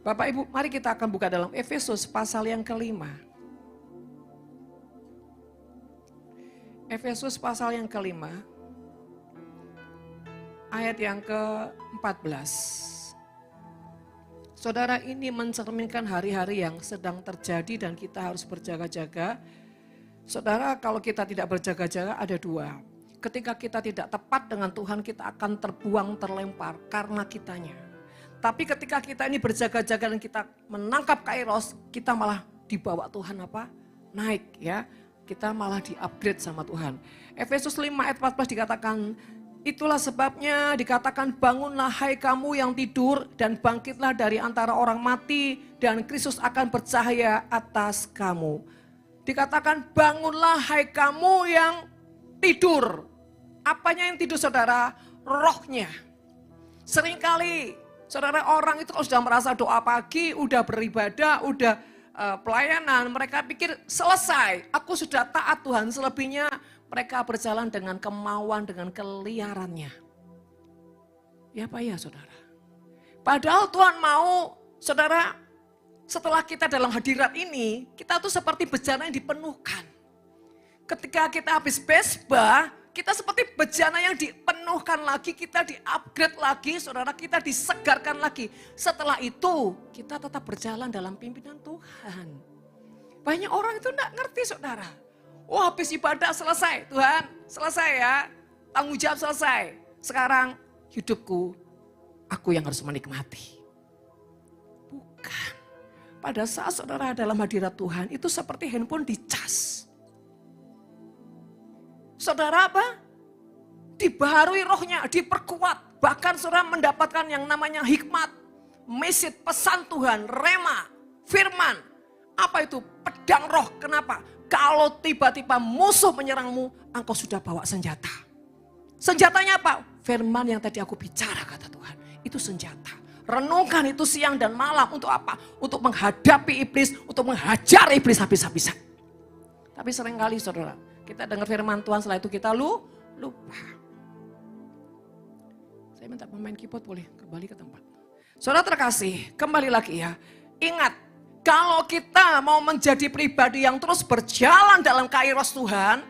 Bapak Ibu, mari kita akan buka dalam Efesus pasal yang kelima. Efesus pasal yang kelima, ayat yang ke-14. Saudara, ini mencerminkan hari-hari yang sedang terjadi dan kita harus berjaga-jaga. Saudara, kalau kita tidak berjaga-jaga ada dua. Ketika kita tidak tepat dengan Tuhan, kita akan terbuang, terlempar karena kitanya. Tapi ketika kita ini berjaga-jaga dan kita menangkap kairos, kita malah dibawa Tuhan apa? Naik ya. Kita malah di-upgrade sama Tuhan. Efesus 5 ayat 14 dikatakan, itulah sebabnya dikatakan bangunlah hai kamu yang tidur dan bangkitlah dari antara orang mati dan Kristus akan bercahaya atas kamu. Dikatakan bangunlah hai kamu yang tidur. Apanya yang tidur saudara? Rohnya. Seringkali saudara orang itu kalau sudah merasa doa pagi, udah beribadah, udah pelayanan, mereka pikir selesai, aku sudah taat Tuhan. Selebihnya mereka berjalan dengan kemauan, dengan keliarannya. Ya apa ya saudara? Padahal Tuhan mau saudara, setelah kita dalam hadirat ini, kita tuh seperti bejana yang dipenuhkan. Ketika kita habis besbah, kita seperti bejana yang dipenuhkan lagi, kita di-upgrade lagi, saudara, kita disegarkan lagi. Setelah itu, kita tetap berjalan dalam pimpinan Tuhan. Banyak orang itu enggak ngerti, saudara. Oh, habis ibadah selesai, Tuhan, selesai ya, tanggung jawab selesai. Sekarang hidupku, aku yang harus menikmati. Bukan. Pada saat saudara dalam hadirat Tuhan, itu seperti handphone dicas. Saudara apa? Dibaharui rohnya, diperkuat. Bahkan saudara mendapatkan yang namanya hikmat, message, pesan Tuhan, rema, firman. Apa itu? Pedang roh. Kenapa? Kalau tiba-tiba musuh menyerangmu, engkau sudah bawa senjata. Senjatanya apa? Firman yang tadi aku bicara kata Tuhan. Itu senjata. Renungkan itu siang dan malam. Untuk apa? Untuk menghadapi iblis, untuk menghajar iblis habis-habisan. Tapi seringkali saudara, kita dengar firman Tuhan, setelah itu kita lupa. Saya minta pemain keyboard boleh kembali ke tempat. Saudara terkasih, kembali lagi ya. Ingat, kalau kita mau menjadi pribadi yang terus berjalan dalam kairos Tuhan,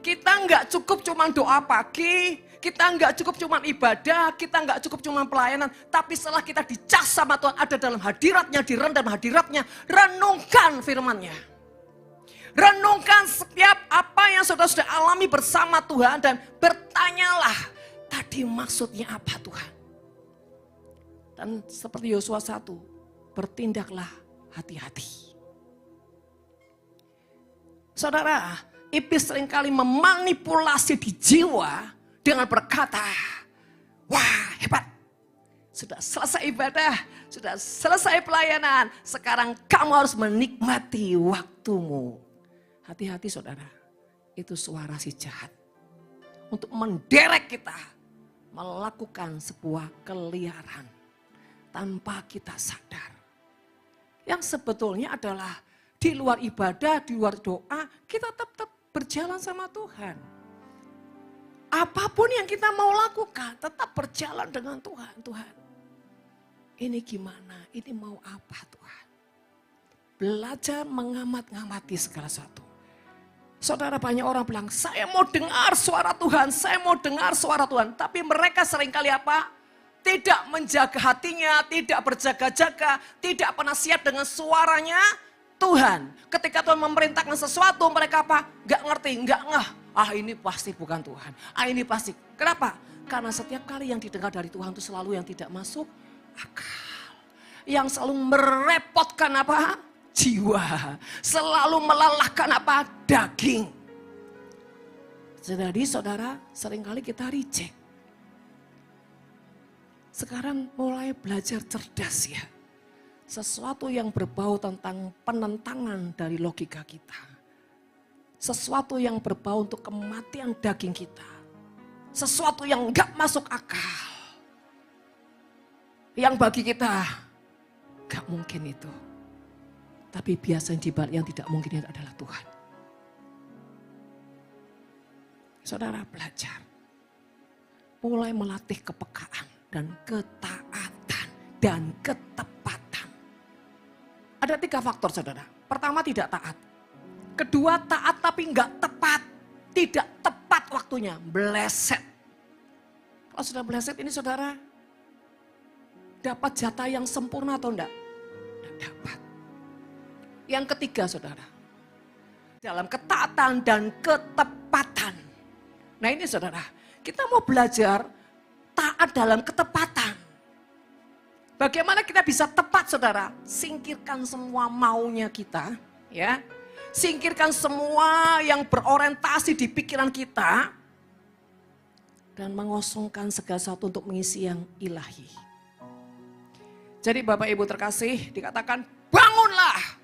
kita nggak cukup cuma doa pagi, kita nggak cukup cuma ibadah, kita nggak cukup cuma pelayanan. Tapi setelah kita dicas sama Tuhan, ada dalam hadiratnya, direndam hadiratnya, renungkan firman-Nya. Renungkan setiap apa yang saudara sudah alami bersama Tuhan dan bertanyalah tadi maksudnya apa Tuhan. Dan seperti Yosua 1, bertindaklah hati-hati. Saudara, iblis seringkali memanipulasi di jiwa dengan berkata, wah hebat, sudah selesai ibadah, sudah selesai pelayanan, sekarang kamu harus menikmati waktumu. Hati-hati saudara, itu suara si jahat. Untuk menderek kita melakukan sebuah keliaran tanpa kita sadar. Yang sebetulnya adalah di luar ibadah, di luar doa, kita tetap berjalan sama Tuhan. Apapun yang kita mau lakukan, tetap berjalan dengan Tuhan. Tuhan, ini gimana? Ini mau apa Tuhan? Belajar mengamat-ngamati segala sesuatu. Saudara, banyak orang bilang, saya mau dengar suara Tuhan, saya mau dengar suara Tuhan. Tapi mereka seringkali apa? Tidak menjaga hatinya, tidak berjaga-jaga, tidak pernah siap dengan suaranya Tuhan. Ketika Tuhan memerintahkan sesuatu, mereka apa? Gak ngerti, gak ngeh. Ah ini pasti bukan Tuhan, ah ini pasti. Kenapa? Karena setiap kali yang didengar dari Tuhan itu selalu yang tidak masuk akal. Yang selalu merepotkan apa? Jiwa, selalu melelahkan apa? Daging. Jadi saudara, seringkali kita reject. Sekarang mulai belajar cerdas ya. Sesuatu yang berbau tentang penentangan dari logika kita. Sesuatu yang berbau untuk kematian daging kita. Sesuatu yang gak masuk akal. Yang bagi kita gak mungkin itu. Tapi biasanya di balik yang tidak mungkin itu adalah Tuhan. Saudara belajar. Mulai melatih kepekaan dan ketaatan dan ketepatan. Ada 3 faktor saudara. Pertama tidak taat. Kedua taat tapi enggak tepat. Tidak tepat waktunya, meleset. Kalau sudah meleset ini saudara, dapat jatah yang sempurna atau enggak? Enggak dapat. Yang ketiga saudara, dalam ketaatan dan ketepatan. Nah ini saudara, kita mau belajar taat dalam ketepatan. Bagaimana kita bisa tepat saudara? Singkirkan semua maunya kita, ya. Singkirkan semua yang berorientasi di pikiran kita. Dan mengosongkan segala sesuatu untuk mengisi yang ilahi. Jadi Bapak Ibu terkasih dikatakan bangunlah.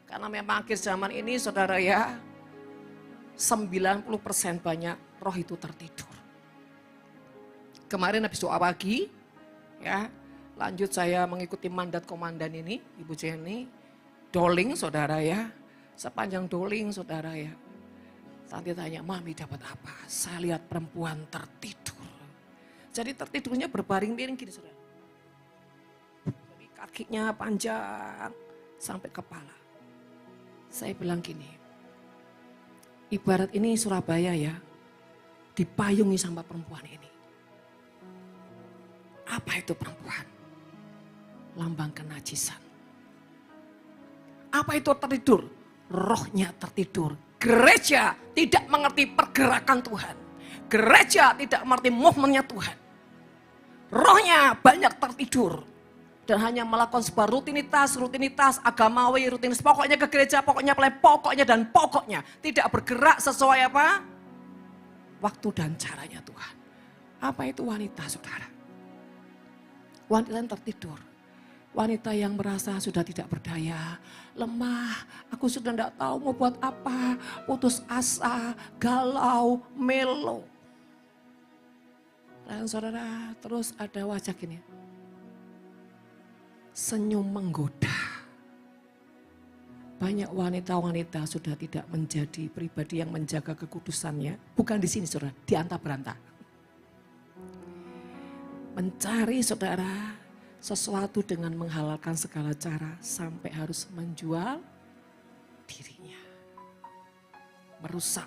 Karena memang akhir zaman ini saudara ya, 90% banyak roh itu tertidur. Kemarin habis doa pagi, ya, lanjut saya mengikuti mandat komandan ini, Ibu Jenny, doling saudara ya, sepanjang doling saudara ya. Nanti tanya, mami dapat apa? Saya lihat perempuan tertidur. Jadi tertidurnya berbaring miring gini saudara. Jadi kakinya panjang sampai kepala. Saya bilang gini, ibarat ini Surabaya ya, dipayungi sama perempuan ini. Apa itu perempuan? Lambang kenajisan. Apa itu tertidur? Rohnya tertidur. Gereja tidak mengerti pergerakan Tuhan. Gereja tidak mengerti movementnya Tuhan. Rohnya banyak tertidur. Dan hanya melakukan sebuah rutinitas agamawi, rutinitas. Pokoknya ke gereja, pokoknya dan pokoknya. Tidak bergerak sesuai apa? Waktu dan caranya Tuhan. Apa itu wanita saudara? Wanita yang tertidur. Wanita yang merasa sudah tidak berdaya, lemah, aku sudah tidak tahu mau buat apa, putus asa, galau, melo. Dan saudara terus ada wajah gini, senyum menggoda. Banyak wanita-wanita sudah tidak menjadi pribadi yang menjaga kekudusannya, bukan di sini saudara, di antah berantah. Mencari saudara, sesuatu dengan menghalalkan segala cara sampai harus menjual dirinya. Merusak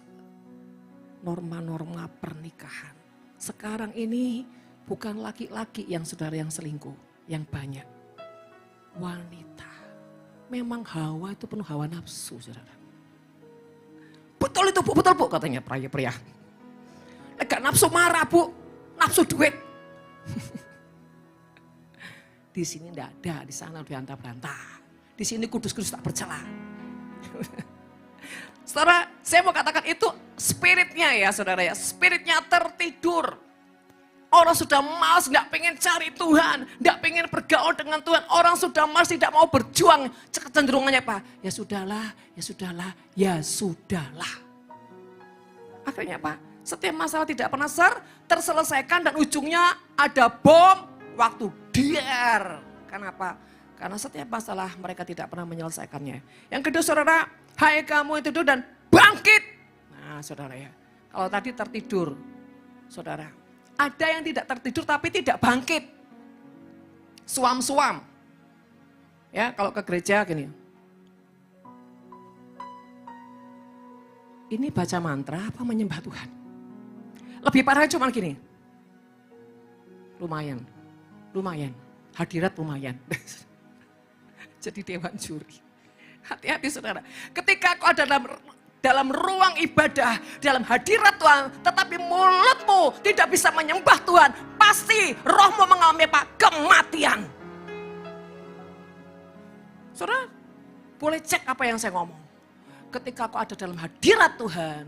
norma-norma pernikahan. Sekarang ini bukan laki-laki yang saudara yang selingkuh, yang banyak. Wanita. Memang Hawa itu penuh hawa nafsu saudara. Betul itu bu, betul bu katanya pria-pria. Enggak nafsu marah bu, nafsu duit. Di sini enggak ada, di sana udah antah-berantah. Di sini kudus-kudus tak bercela. Saudara, saya mau katakan itu spiritnya ya saudara ya. Spiritnya tertidur. Orang sudah malas, enggak pengen cari Tuhan. Enggak pengen bergaul dengan Tuhan. Orang sudah malas, tidak mau berjuang. Kecenderungannya apa? Ya sudahlah, ya sudahlah, ya sudahlah. Akhirnya apa? Setiap masalah tidak pernah terselesaikan dan ujungnya ada bom. Waktu diar. Kenapa? Karena setiap masalah mereka tidak pernah menyelesaikannya. Yang kedua saudara, hai kamu itu dan bangkit. Nah saudara ya, kalau tadi tertidur, saudara. Ada yang tidak tertidur tapi tidak bangkit. Suam-suam. Ya kalau ke gereja gini. Ini baca mantra apa menyembah Tuhan? Lebih parah cuma gini. Lumayan, hadirat lumayan. Jadi dewan juri. Hati-hati saudara. Ketika kau ada dalam ruang ibadah, dalam hadirat Tuhan, tetapi mulutmu tidak bisa menyembah Tuhan, pasti rohmu mengalami apa? Kematian. Saudara, boleh cek apa yang saya ngomong. Ketika kau ada dalam hadirat Tuhan,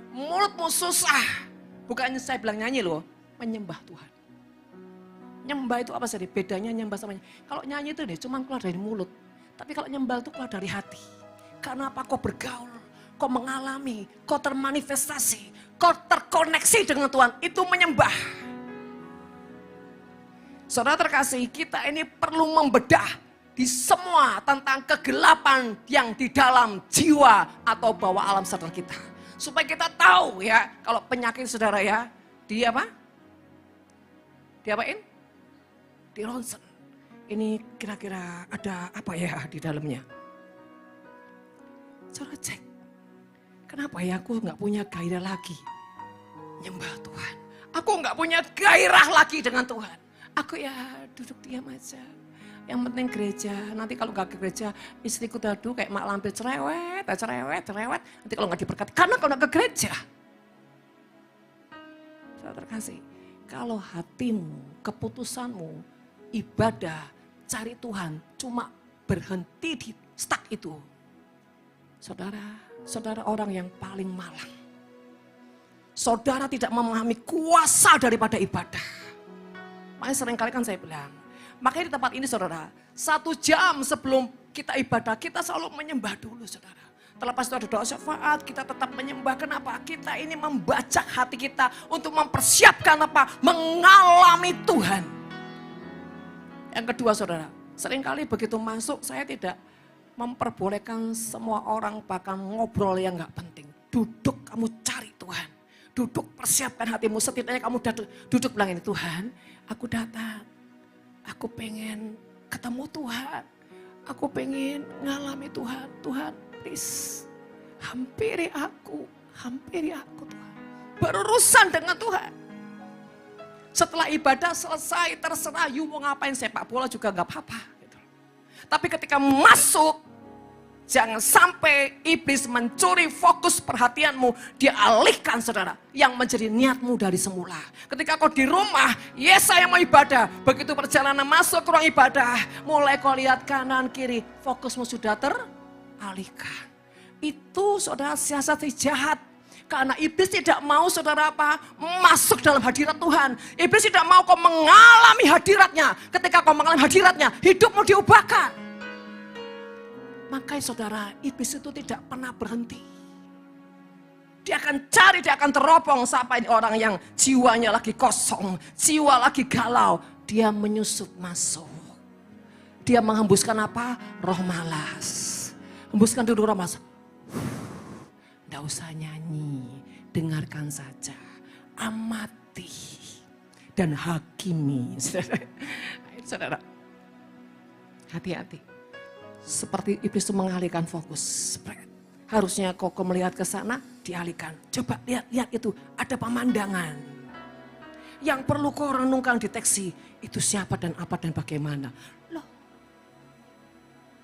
mulutmu susah. Bukannya saya bilang nyanyi loh, menyembah Tuhan. Nyembah itu apa sih? Bedanya nyembah sama nyanyi. Kalau nyanyi itu cuma keluar dari mulut. Tapi kalau nyembah itu keluar dari hati. Karena apa? Kau bergaul, kau mengalami, kau termanifestasi, kau terkoneksi dengan Tuhan. Itu menyembah. Saudara terkasih, kita ini perlu membedah di semua tentang kegelapan yang di dalam jiwa atau bawah alam sadar kita. Supaya kita tahu ya, kalau penyakit saudara ya, dia apa? Diapain? Di ronsen. ini kira-kira ada apa ya di dalamnya. Saudara cek, kenapa ya aku nggak punya gairah lagi nyembah Tuhan. Aku nggak punya gairah lagi dengan Tuhan. Aku ya duduk diam aja. Yang penting gereja. Nanti kalau nggak ke gereja, istriku dadu kayak mak lampir cerewet. Nanti kalau nggak diberkati, karena kalau nggak ke gereja. Saudara terkasih, kalau hatimu, keputusanmu, ibadah, cari Tuhan, cuma berhenti di stuck itu. Saudara orang yang paling malang. Saudara tidak memahami kuasa daripada ibadah. Makanya seringkali kan saya bilang, makanya di tempat ini saudara, 1 jam sebelum kita ibadah, kita selalu menyembah dulu saudara. Terlepas itu ada doa syafaat, kita tetap menyembah. Kenapa? Kita ini membajak hati kita untuk mempersiapkan apa? Mengalami Tuhan. Yang kedua saudara, seringkali begitu masuk saya tidak memperbolehkan semua orang bahkan ngobrol yang gak penting. Duduk kamu cari Tuhan. Duduk persiapkan hatimu, setidaknya kamu duduk bilang ini, Tuhan aku datang. Aku pengen ketemu Tuhan. Aku pengen ngalami Tuhan. Tuhan please hampiri aku Tuhan. Berurusan dengan Tuhan. Setelah ibadah selesai terserah you mau ngapain, sepak bola juga gak apa-apa. Gitu. Tapi ketika masuk, jangan sampai iblis mencuri fokus perhatianmu. Dia alihkan saudara yang menjadi niatmu dari semula. Ketika kau di rumah, yes saya mau ibadah. Begitu perjalanan masuk ke ruang ibadah, mulai kau lihat kanan kiri, fokusmu sudah teralihkan. Itu saudara siasat jahat. Karena iblis tidak mau saudara apa? Masuk dalam hadirat Tuhan. Iblis tidak mau kau mengalami hadiratnya. Ketika kau mengalami hadiratnya, hidupmu diubahkan. Makanya saudara, iblis itu tidak pernah berhenti. Dia akan cari, dia akan teropong siapa ini orang yang jiwanya lagi kosong, jiwa lagi galau. Dia menyusup masuk. Dia menghembuskan apa? Roh malas. Hembuskan dulu roh malas. Tidak usah nyanyi, dengarkan saja. Amati dan hakimi. Saudara, hati-hati. Seperti iblis itu mengalihkan fokus. Harusnya kau melihat ke sana, dialihkan. Coba lihat itu, ada pemandangan. Yang perlu kau renungkan, deteksi, itu siapa dan apa dan bagaimana. Loh,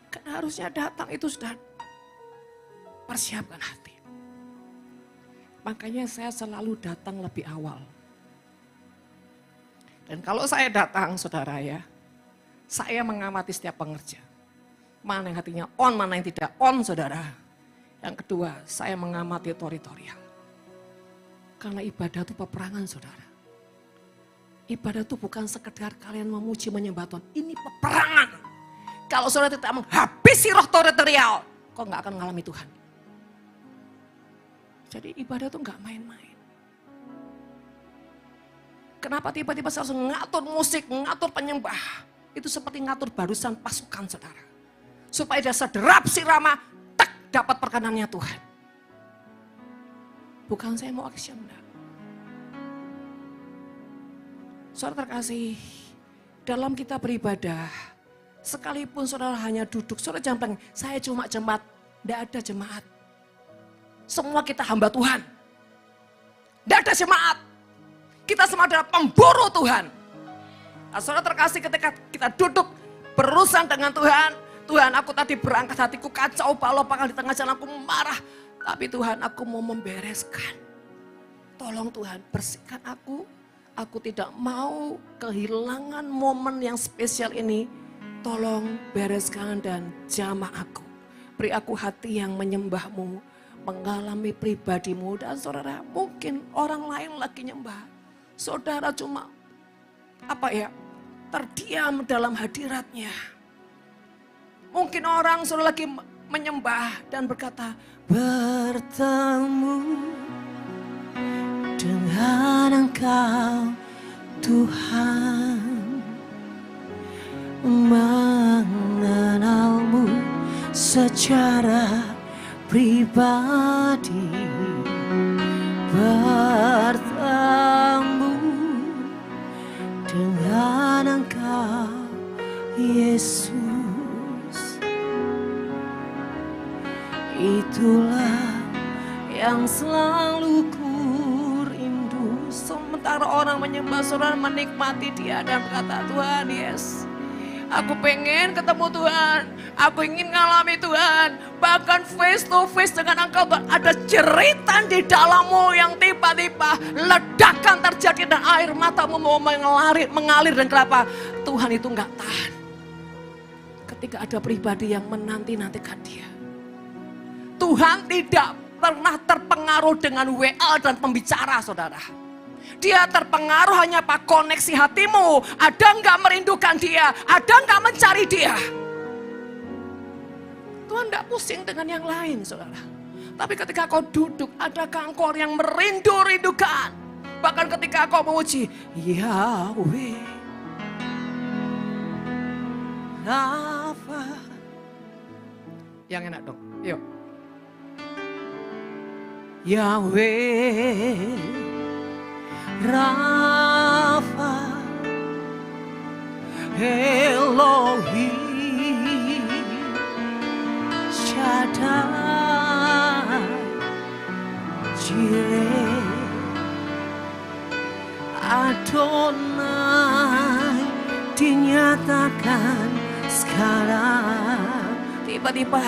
kan harusnya datang itu sudah persiapkan hati. Makanya saya selalu datang lebih awal. Dan kalau saya datang saudara ya, saya mengamati setiap pengerja. Mana yang hatinya on, mana yang tidak on saudara. Yang kedua, saya mengamati teritorial. Karena ibadah itu peperangan saudara. Ibadah itu bukan sekedar kalian memuji menyembah Tuhan. Ini peperangan. Kalau saudara tidak menghabisi roh teritorial, kau gak akan mengalami Tuhan. Jadi ibadah itu gak main-main. Kenapa tiba-tiba saya harus ngatur musik, ngatur penyembah. Itu seperti ngatur barusan pasukan saudara. Supaya dia sederap sirama, tak dapat perkenannya Tuhan. Bukan saya mau action, enggak. Saudara terkasih, dalam kita beribadah, sekalipun saudara hanya duduk, saudara jangan bilang, saya cuma jemaat. Enggak ada jemaat. Semua kita hamba Tuhan. Enggak ada jemaat. Kita semua adalah pemburu Tuhan. Nah, saudara terkasih ketika kita duduk berurusan dengan Tuhan, Tuhan aku tadi berangkat hatiku kacau balau di tengah jalan aku marah. Tapi Tuhan aku mau membereskan. Tolong Tuhan bersihkan aku. Aku tidak mau kehilangan momen yang spesial ini. Tolong bereskan dan jamah aku. Beri aku hati yang menyembahmu. Mengalami pribadimu. Dan saudara mungkin orang lain lagi nyembah. Saudara cuma terdiam dalam hadiratnya. Mungkin orang sudah lagi menyembah dan berkata, bertemu dengan Engkau Tuhan, mengenalmu secara pribadi, bertemu dengan Engkau Yesus, itulah yang selalu ku rindu. Sementara orang menyembah, saudara menikmati Dia dan berkata, Tuhan, yes, aku pengen ketemu Tuhan, aku ingin ngalami Tuhan. Bahkan face to face dengan Engkau, Tuhan, ada jeritan di dalammu yang tiba-tiba ledakan terjadi dan air matamu mau mengalir. Dan kenapa? Tuhan itu enggak tahan. Ketika ada pribadi yang menanti-nantikan Dia. Tuhan tidak pernah terpengaruh dengan WA dan pembicara, saudara. Dia terpengaruh hanya apa? Koneksi hatimu. Ada enggak merindukan Dia? Ada enggak mencari Dia? Tuhan enggak pusing dengan yang lain, saudara. Tapi ketika kau duduk, adakah engkau yang merindu-rindukan? Bahkan ketika kau memuji, Yahweh, Rafa. Yang enak dong, yuk. Yahweh, Rafa, Elohim, Shaddai, Jireh, Adonai, dinyatakan sekarang. Tiba-tiba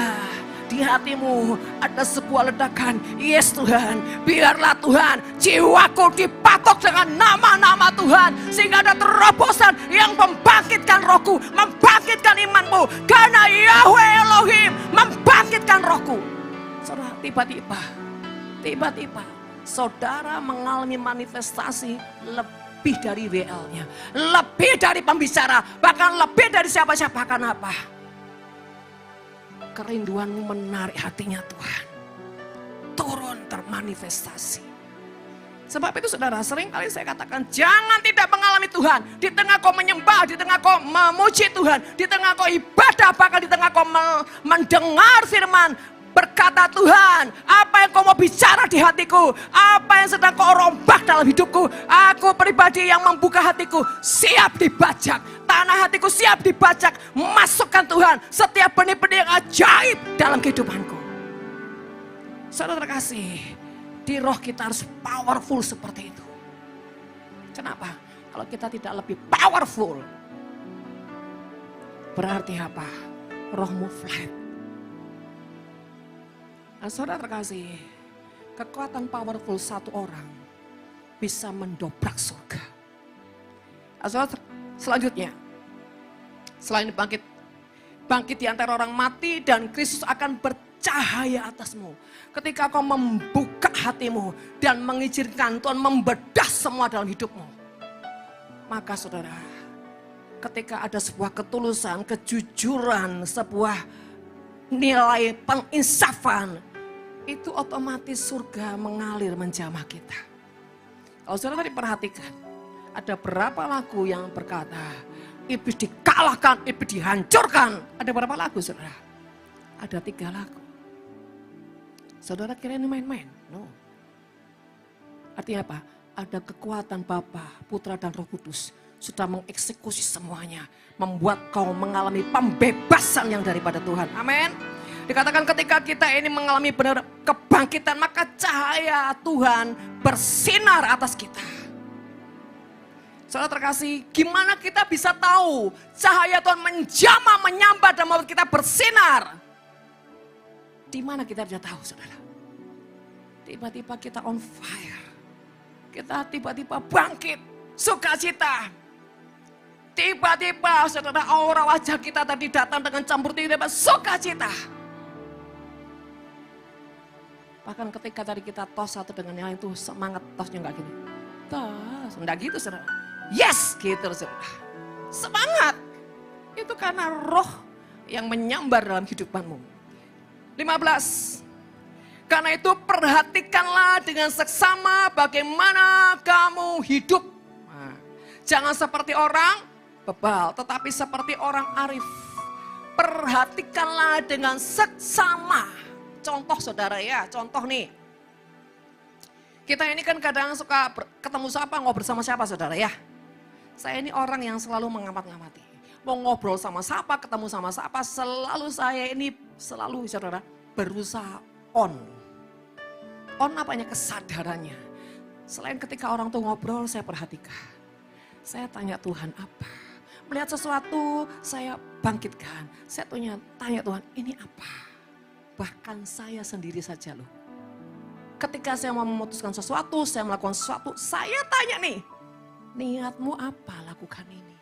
di hatimu ada sebuah ledakan. Yes Tuhan, biarlah Tuhan jiwaku dipatok dengan nama-nama Tuhan. Sehingga ada terobosan yang membangkitkan rohku, membangkitkan imanmu. Karena Yahweh Elohim membangkitkan rohku. Saudara, tiba-tiba saudara mengalami manifestasi lebih dari WL-nya. Lebih dari pembicara, bahkan lebih dari siapa-siapa. Kenapa? Kerinduanmu menarik hatinya Tuhan. Turun termanifestasi. Sebab itu saudara, sering kali saya katakan, jangan tidak mengalami Tuhan. Di tengah kau menyembah, di tengah kau memuji Tuhan, di tengah kau ibadah, bahkan di tengah kau mendengar firman. Berkata Tuhan, apa yang kau mau bicara di hatiku? Apa yang sedang kau rombak dalam hidupku? Aku pribadi yang membuka hatiku, siap dibajak. Tanah hatiku siap dibajak. Masukkan Tuhan setiap benih-benih yang ajaib dalam kehidupanku. Saudara terkasih, di roh kita harus powerful seperti itu. Kenapa? Kalau kita tidak lebih powerful, berarti apa? Rohmu flat. Nah, saudara terkasih, kekuatan powerful satu orang bisa mendobrak surga. Nah, saudara, selanjutnya, selain bangkit di antara orang mati dan Kristus akan bercahaya atasmu. Ketika kau membuka hatimu dan mengizinkan Tuhan membedah semua dalam hidupmu. Maka saudara, ketika ada sebuah ketulusan, kejujuran, sebuah nilai penginsafan, itu otomatis surga mengalir menjamah kita. Kalau saudara tadi perhatikan, ada berapa lagu yang berkata, iblis dikalahkan, iblis dihancurkan. Ada berapa lagu saudara? Ada 3 lagu. Saudara kira ini main-main? No. Artinya apa? Ada kekuatan Bapa, Putra dan Roh Kudus sudah mengeksekusi semuanya. Membuat kau mengalami pembebasan yang daripada Tuhan. Amin. Dikatakan ketika kita ini mengalami benar kebangkitan, maka cahaya Tuhan bersinar atas kita. Saudara terkasih, gimana kita bisa tahu cahaya Tuhan menjamah, menyambar dan membuat kita bersinar? Di mana kita bisa tahu, saudara? Tiba-tiba kita on fire. Kita tiba-tiba bangkit, sukacita. Tiba-tiba saudara, aura wajah kita tadi datang dengan campur tiba-tiba sukacita. Bahkan ketika tadi kita tos satu dengan yang lain tuh semangat tosnya enggak gini. Tos, enggak gitu saudara. Yes, gitu saudara. Semangat. Itu karena roh yang menyambar dalam kehidupanmu. 15. Karena itu perhatikanlah dengan seksama bagaimana kamu hidup. Nah, jangan seperti orang bebal, tetapi seperti orang arif. Perhatikanlah dengan seksama. Contoh saudara ya, contoh nih. Kita ini kan kadang suka ketemu siapa, ngobrol sama siapa saudara ya. Saya ini orang yang selalu mengamati-ngamati. mau ngobrol sama siapa, ketemu sama siapa, selalu saya ini selalu saudara berusaha on. On apanya? Kesadarannya. Selain ketika orang tuh ngobrol saya perhatikan. Saya tanya Tuhan apa. Melihat sesuatu saya bangkitkan. Saya tanya Tuhan ini apa. Bahkan saya sendiri saja loh. Ketika saya mau memutuskan sesuatu, saya melakukan sesuatu, saya tanya nih. Niatmu apa lakukan ini?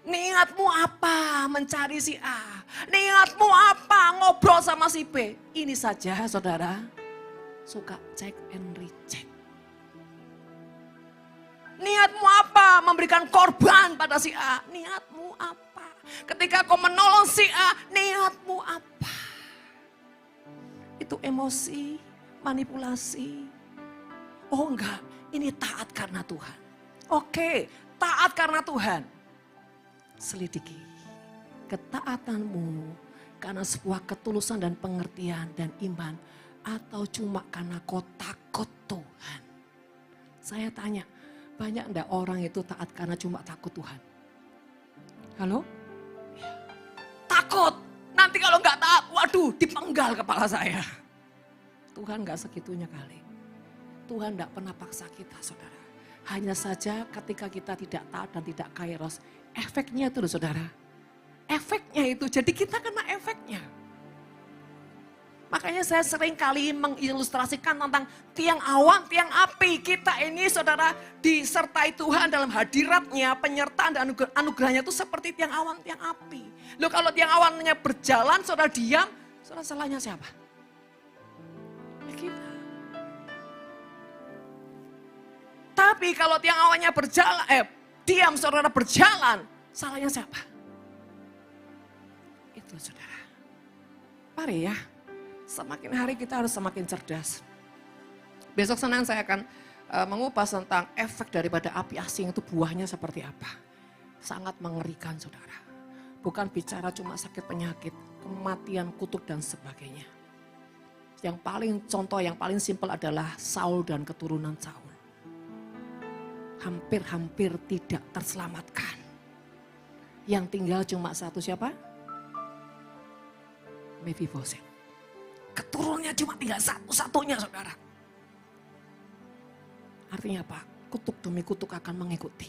Niatmu apa mencari si A? Niatmu apa ngobrol sama si B? Ini saja saudara, suka check and recheck. Niatmu apa memberikan korban pada si A? Niatmu apa? Ketika kau menolong si A, niatmu apa? Itu emosi, manipulasi. Oh enggak, ini taat karena Tuhan. Oke, taat karena Tuhan. Selidiki ketaatanmu karena sebuah ketulusan dan pengertian dan iman atau cuma karena kau takut Tuhan. Saya tanya, banyak enggak orang itu taat karena cuma takut Tuhan? Halo? Takut, nanti kalau enggak taat, waduh dipenggal kepala saya. Tuhan enggak segitunya kali. Tuhan enggak pernah paksa kita saudara. Hanya saja ketika kita tidak taat dan tidak kairos, efeknya itu loh saudara. Efeknya itu, jadi kita kena efeknya. Makanya saya sering kali mengilustrasikan tentang tiang awan, tiang api. Kita ini saudara disertai Tuhan dalam hadiratnya, penyertaan dan anugerahnya itu seperti tiang awan, tiang api. Loh kalau tiang awannya berjalan, saudara diam, saudara salahnya siapa? Ya kita. Tapi kalau tiang awannya berjalan, diam saudara berjalan, salahnya siapa? Itu saudara. Mari ya, semakin hari kita harus semakin cerdas. Besok senang saya akan mengupas tentang efek daripada api asing itu buahnya seperti apa. Sangat mengerikan saudara. Bukan bicara cuma sakit penyakit, kematian, kutuk dan sebagainya. Yang paling contoh, yang paling simpel adalah Saul dan keturunan Saul. Hampir-hampir tidak terselamatkan. Yang tinggal cuma satu siapa? Mephibosheth. Keturunannya cuma tinggal satu-satunya saudara. Artinya apa? Kutuk demi kutuk akan mengikuti.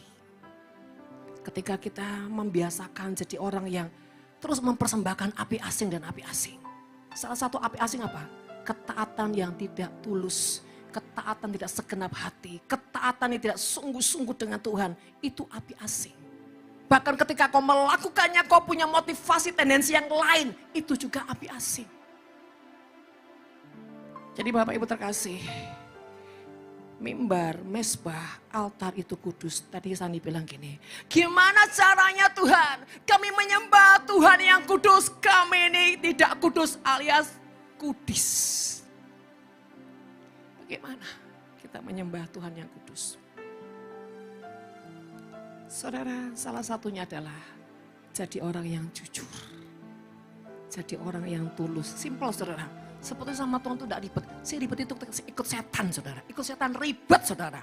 Ketika kita membiasakan jadi orang yang terus mempersembahkan api asing dan api asing. Salah satu api asing apa? Ketaatan yang tidak tulus. Ketaatan tidak segenap hati, ketaatan yang tidak sungguh-sungguh dengan Tuhan, itu api asing. Bahkan ketika kau melakukannya, kau punya motivasi tendensi yang lain, itu juga api asing. Jadi Bapak Ibu terkasih, mimbar, mesbah, altar itu kudus. Tadi Sani bilang gini, gimana caranya Tuhan? Kami menyembah Tuhan yang kudus, kami ini tidak kudus alias kudis. Bagaimana kita menyembah Tuhan yang kudus? Saudara, salah satunya adalah jadi orang yang jujur. Jadi orang yang tulus. Simpel saudara. Seperti sama Tuhan itu tidak ribet. Si ribet itu ikut setan saudara. Ikut setan ribet saudara.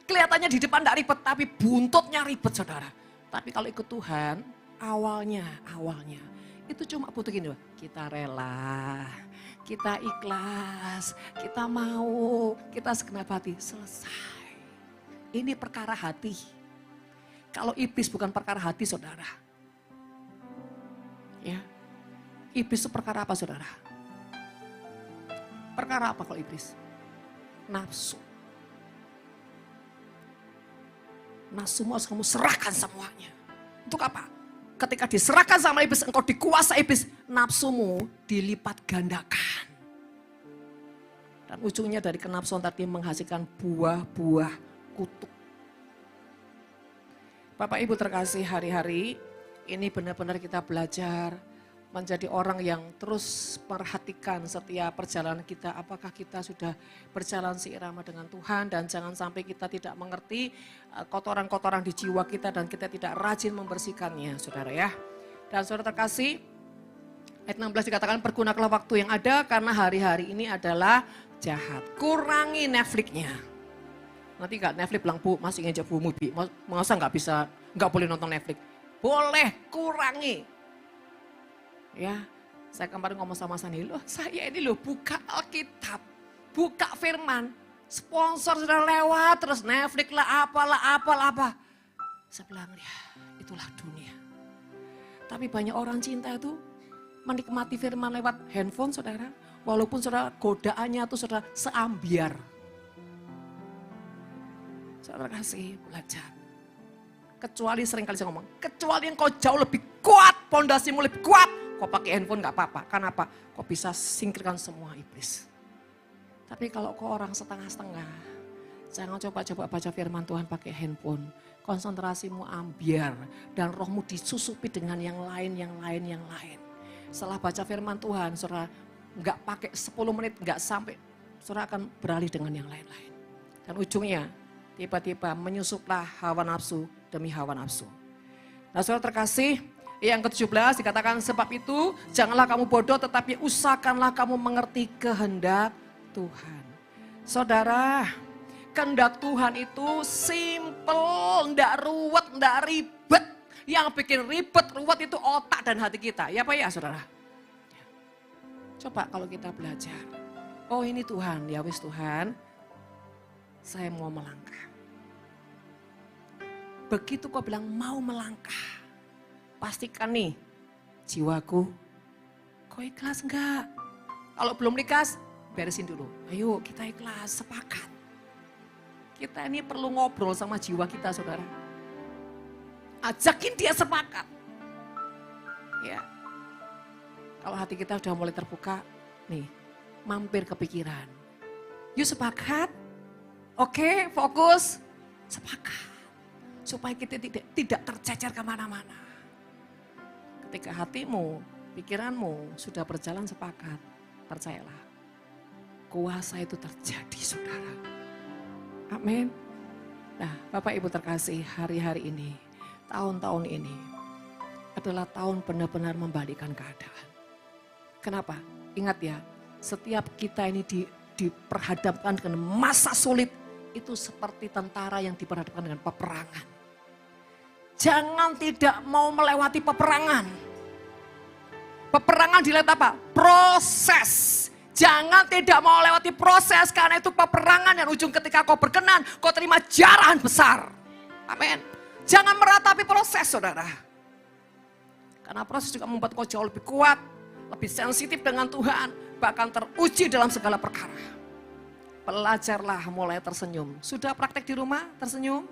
Kelihatannya di depan tidak ribet tapi buntutnya ribet saudara. Tapi kalau ikut Tuhan, awalnya itu cuma butuh gini loh. Kita rela. Kita ikhlas, kita mau, kita segenap hati, selesai. Ini perkara hati. Kalau iblis bukan perkara hati saudara. Ya, iblis itu perkara apa saudara? Perkara apa kalau iblis? Nafsu. Nafsumu harus kamu serahkan semuanya. Untuk apa? Ketika diserahkan sama iblis, engkau dikuasai iblis, nafsumu dilipat gandakan. Dan ujungnya dari kenafsuan tadi menghasilkan buah-buah kutuk. Bapak Ibu terkasih, hari-hari ini benar-benar kita belajar menjadi orang yang terus perhatikan setiap perjalanan kita. Apakah kita sudah berjalan seirama dengan Tuhan dan jangan sampai kita tidak mengerti kotoran-kotoran di jiwa kita dan kita tidak rajin membersihkannya, saudara ya. Dan saudara terkasih, ayat 16 dikatakan pergunakanlah waktu yang ada karena hari-hari ini adalah jahat. Kurangi Netflix-nya. Nanti enggak Netflix bilang, Bu masih ngejak Bu Mubi, masa enggak boleh nonton Netflix. boleh kurangi. Ya, saya kemarin ngomong sama Sani, loh saya ini loh buka Alkitab, buka firman, sponsor sudah lewat, terus Netflix lah, apalah. Saya bilang, ya itulah dunia. Tapi banyak orang cinta itu menikmati firman lewat handphone saudara, walaupun saudara godaannya itu saudara seambiar. Saudara kasih belajar. Kecuali seringkali saya ngomong, kecuali yang kau jauh lebih kuat, pondasimu lebih kuat, kau pakai handphone gak apa-apa. Kenapa? Kau bisa singkirkan semua iblis. Tapi kalau kau orang setengah-setengah, jangan coba-coba baca firman Tuhan pakai handphone. Konsentrasimu ambiar dan rohmu disusupi dengan yang lain. Setelah baca firman Tuhan, saudara gak pakai 10 menit, gak sampai, saudara akan beralih dengan yang lain-lain. Dan ujungnya, tiba-tiba menyusuplah hawa nafsu demi hawa nafsu. Nah saudara terkasih, yang ke-17 dikatakan sebab itu janganlah kamu bodoh tetapi usahakanlah kamu mengerti kehendak Tuhan. Saudara, kehendak Tuhan itu simple, enggak ruwet, enggak ribet. Yang bikin ribet, ruwet itu otak dan hati kita. Ya Pak ya saudara? Coba kalau kita belajar. Oh ini Tuhan, ya wis Tuhan. Saya mau melangkah. Begitu kau bilang mau melangkah, pastikan nih jiwaku, kau ikhlas enggak? Kalau belum ikhlas, beresin dulu. Ayo kita ikhlas, sepakat. Kita ini perlu ngobrol sama jiwa kita saudara. Ajakin dia sepakat. Ya. Kalau hati kita sudah mulai terbuka, nih mampir ke pikiran. Yuk sepakat. Oke, fokus, sepakat. Supaya kita tidak tercecer kemana-mana. Ketika hatimu, pikiranmu sudah berjalan sepakat, percayalah. Kuasa itu terjadi saudara. Amin. Nah Bapak Ibu terkasih, hari-hari ini, tahun-tahun ini adalah tahun benar-benar membalikkan keadaan. Kenapa? Ingat ya, setiap kita ini diperhadapkan dengan masa sulit, itu seperti tentara yang diperhadapkan dengan peperangan. Jangan tidak mau melewati peperangan. Peperangan dilihat apa? Proses. Jangan tidak mau lewati proses karena itu peperangan dan ujung ketika kau berkenan, kau terima jarahan besar. Amin. Jangan meratapi proses saudara. Karena proses juga membuat kau jauh lebih kuat, lebih sensitif dengan Tuhan, bahkan teruji dalam segala perkara. Belajarlah mulai tersenyum. Sudah praktek di rumah tersenyum?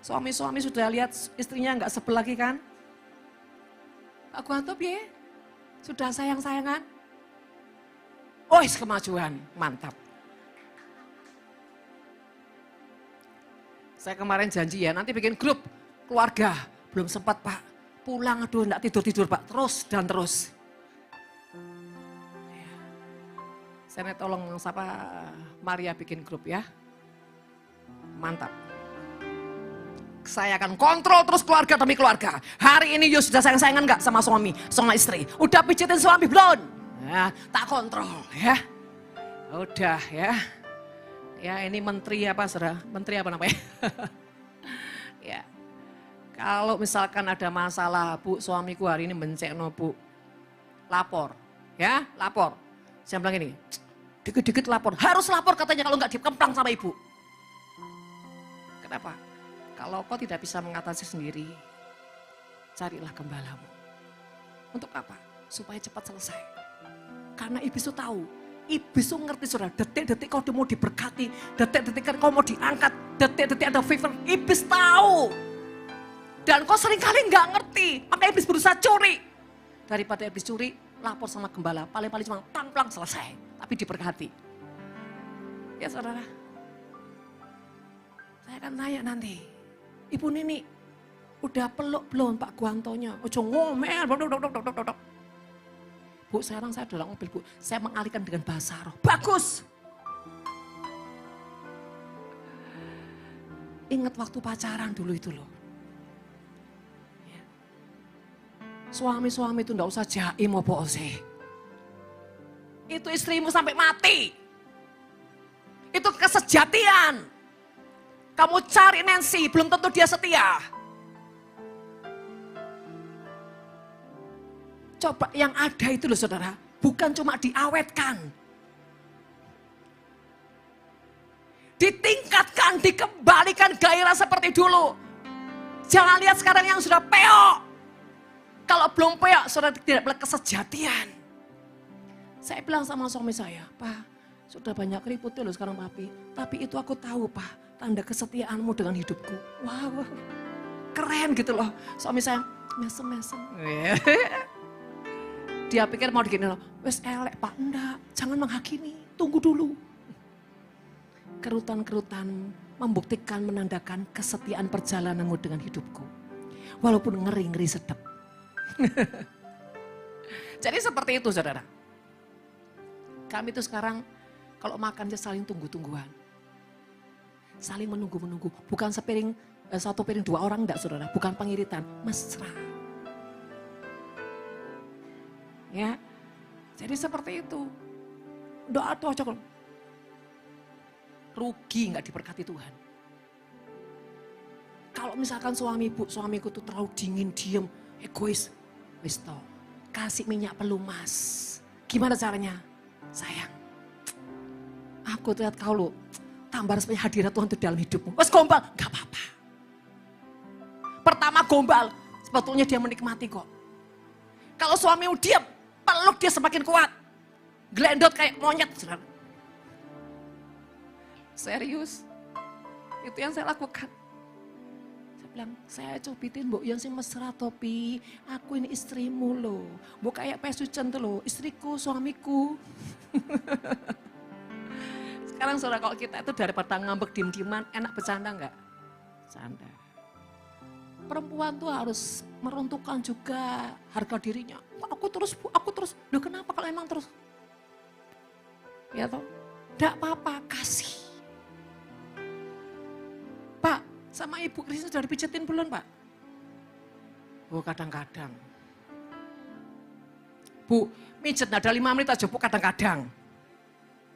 Suami-suami sudah lihat istrinya enggak sebel lagi kan? Pak Guanto ya? Sudah sayang-sayangan? Oh, kemajuan, mantap. Saya kemarin janji ya, nanti bikin grup keluarga. Belum sempat Pak, pulang aduh enggak tidur-tidur Pak, terus dan terus. Saya tolong siapa Maria bikin grup ya. Mantap. Saya akan kontrol terus keluarga demi keluarga. Hari ini Yus sudah sayang-sayangan enggak sama suami, sama istri? Udah pijitin suami belum? Ya, tak kontrol ya. Udah ya. Ya ini menteri apa saudara? Menteri apa namanya? Ya. Kalau misalkan ada masalah, Bu suamiku hari ini mencekno Bu. Lapor. Ya, lapor. Saya bilang ini, dikit-dikit lapor. Harus lapor katanya kalau enggak dikemplang sama ibu. Kenapa? Kalau kau tidak bisa mengatasi sendiri, carilah gembalamu. Untuk apa? Supaya cepat selesai. Karena iblis itu tahu. Iblis itu ngerti saudara, detik-detik kau mau diberkati, detik-detik kau mau diangkat, detik-detik ada favor. Iblis tahu. Dan kau seringkali nggak ngerti, maka iblis berusaha curi. Daripada iblis curi, lapor sama gembala. Paling-paling cuma plang-plang selesai, tapi diberkati. Ya saudara, saya akan tanya nanti. Ibu Nini, udah peluk belum Pak Guantonya? Ojo ngomel, Bu sekarang saya dalam mobil Bu, saya mengalihkan dengan bahasa roh. Bagus. Ingat waktu pacaran dulu itu loh. Ya. Suami-suami itu enggak usah jaim apa sih. Itu istrimu sampai mati. Itu kesejatian. Kamu cari Nancy, belum tentu dia setia. Coba yang ada itu loh saudara, bukan cuma diawetkan. Ditingkatkan, dikembalikan gairah seperti dulu. Jangan lihat sekarang yang sudah peok. Kalau belum peok, saudara tidak melihat kesejatian. Saya bilang sama suami saya, Pak, sudah banyak ribut loh sekarang papi. Tapi itu aku tahu Pak, tanda kesetiaanmu dengan hidupku. Wow, keren gitu loh. Suami saya, mesem-mesem. Dia pikir mau digini loh, wes elek Pak, enggak, jangan menghakimi, tunggu dulu. Kerutan-kerutan membuktikan, menandakan kesetiaan perjalananmu dengan hidupku. Walaupun ngeri-ngeri sedap. Jadi seperti itu saudara. Kami itu sekarang kalau makan saling tunggu-tungguan. Saling menunggu-menunggu. Bukan sepiring, satu piring dua orang enggak saudara. Bukan pengiritan, mesra. Ya, jadi seperti itu. Doa cocok. Rugi nggak diberkati Tuhan. Kalau misalkan suamiku tuh terlalu dingin, diem, egois, wis toh, kasih minyak pelumas. Gimana caranya? Sayang, aku lihat kau lo, tambah rasanya hadirat Tuhan itu dalam hidupmu. Wes gombal, nggak apa-apa. Pertama gombal, sebetulnya dia menikmati kok. Kalau suamimu diam, peluk dia semakin kuat. Glendot kayak monyet, saudara. Serius, itu yang saya lakukan. Saya bilang, saya cobitin mbok yang si mesra topi, aku ini istrimu loh. Mbok kayak pesucen tuh loh, istriku, suamiku. Sekarang saudara kalau kita itu daripada ngambek diem-dieman, enak bercanda enggak? Bercanda. Perempuan tuh harus meruntuhkan juga harga dirinya. Aku terus. Loh kenapa kalau emang terus? Ya toh, enggak apa-apa, kasih. Pak, sama Ibu Krisna sudah dipijetin belum Pak? Oh kadang-kadang. Bu, mijet ada 5 menit aja Bu kadang-kadang.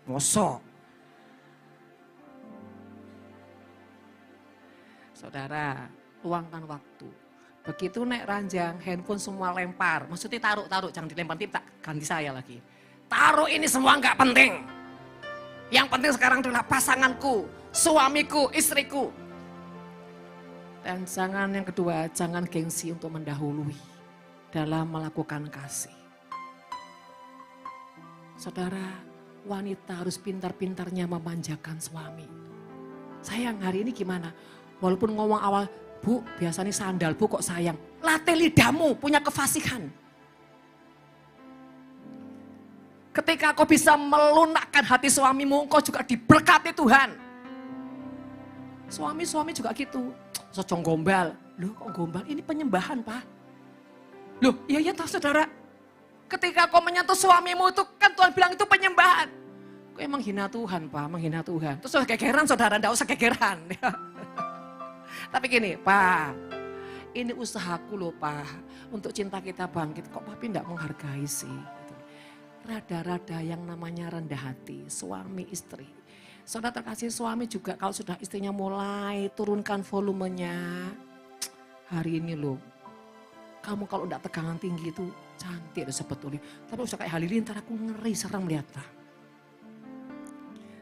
Mosok. Saudara, luangkan waktu. Begitu naik ranjang, handphone semua lempar. Maksudnya taruh, jangan dilempar, tak ganti saya lagi. Taruh ini semua enggak penting. Yang penting sekarang adalah pasanganku, suamiku, istriku. Dan jangan yang kedua, jangan gengsi untuk mendahului dalam melakukan kasih. Saudara, wanita harus pintar-pintarnya memanjakan suami. Sayang hari ini gimana? Walaupun ngomong awal, Bu biasanya sandal, Bu kok sayang. Latih lidahmu, punya kefasihan. Ketika kau bisa melunakkan hati suamimu, kau juga diberkati Tuhan. Suami-suami juga gitu. Sojong gombal. Loh kok gombal? Ini penyembahan Pak. Loh iya tahu saudara. Ketika kau menyentuh suamimu itu kan Tuhan bilang itu penyembahan. Kau emang hina Tuhan Pak, menghina Tuhan. Terus kegeran saudara, enggak usah kegeran. Tapi gini Pak, ini usahaku loh Pak. Untuk cinta kita bangkit, kok Papi enggak menghargai sih. Rada-rada yang namanya rendah hati, suami istri. Saudara terkasih suami juga kalau sudah istrinya mulai turunkan volumenya. Hari ini loh, kamu kalau enggak tegangan tinggi itu cantik sebetulnya. Tapi usah kayak Halilintar aku ngeri serang melihatnya.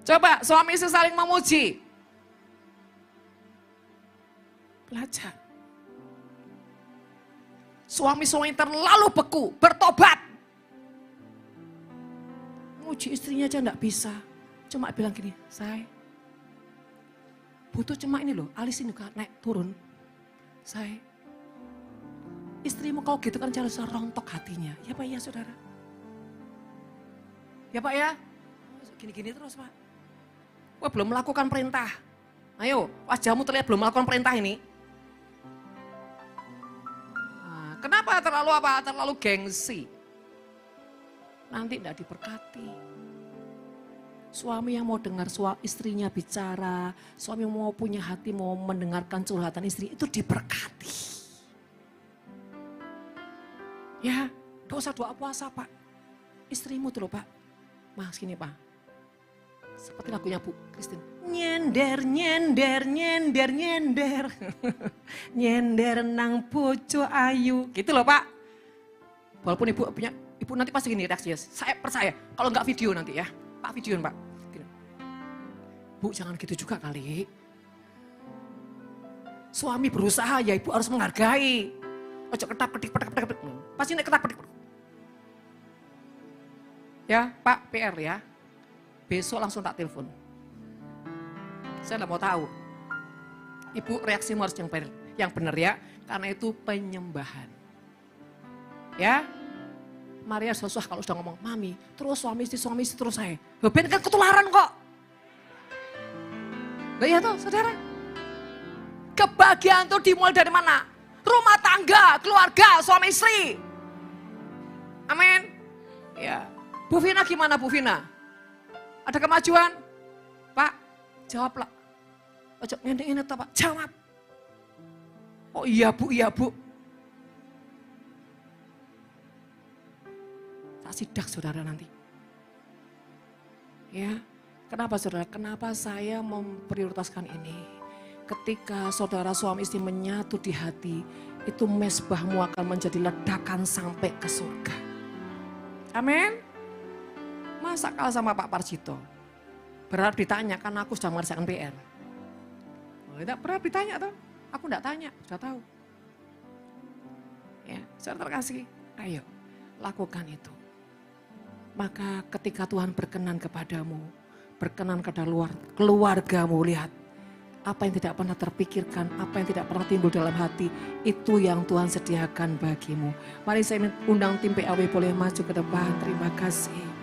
Coba suami istri saling memuji. Belajar. Suami-suami terlalu beku, bertobat. Muji istrinya aja enggak bisa. Cuma bilang gini, say, butuh cuma ini loh, alis ini juga naik turun. Say, istrimu kalau gitu kan harus rontok hatinya. Ya Pak ya saudara. Ya Pak ya. Gini-gini terus Pak. Wah belum melakukan perintah. Ayo wajahmu terlihat belum melakukan perintah ini. Nah, kenapa terlalu apa? Terlalu gengsi. Nanti tidak diberkati. Suami yang mau dengar istrinya bicara, suami yang mau punya hati, mau mendengarkan curhatan istri, itu diberkati. Ya, gak usah doa puasa Pak. Istrimu tuh loh Pak. Mas gini Pak. Seperti lagunya Bu Christine. Nyender, nyender, nyender, nyender. Nyender nang bojo ayu. Gitu loh Pak. Walaupun ibu nanti pasti gini reaksinya, saya percaya, kalau enggak video nanti ya, Pak videoin Pak. Gini. Bu jangan gitu juga kali. Suami berusaha ya ibu harus menghargai. Ojo ketap-ketik. Pasti nek ketap-ketik. Ya Pak PR ya, besok langsung tak telepon. Saya enggak mau tahu. Ibu reaksimu harus yang benar ya, karena itu penyembahan. Ya, Maria susah kalau sudah ngomong, mami, terus suami istri terus saya. Ben kan ketularan kok. Nah ya toh saudara. Kebahagiaan itu dimulai dari mana? Rumah tangga, keluarga, suami istri. Amin. Ya. Bu Vina gimana Bu Vina? Ada kemajuan? Pak, jawablah. Ojo ngene toh Pak, jawab. Oh iya Bu. Tak sidak saudara nanti. Ya, kenapa saudara? Kenapa saya memprioritaskan ini? Ketika saudara suami istri menyatu di hati, itu mesbahmu akan menjadi ledakan sampai ke surga. Amin. Masa kalah sama Pak Parjito? Berharap ditanya, kan aku sudah mengerjakan PR. Tidak berharap ditanya tuh, aku enggak tanya, sudah tahu. Ya, saudara terkasih, ayo lakukan itu. Maka ketika Tuhan berkenan kepadamu, berkenan kepada keluargamu, lihat apa yang tidak pernah terpikirkan, apa yang tidak pernah timbul dalam hati, itu yang Tuhan sediakan bagimu. Mari saya undang tim PAW boleh maju ke depan, terima kasih.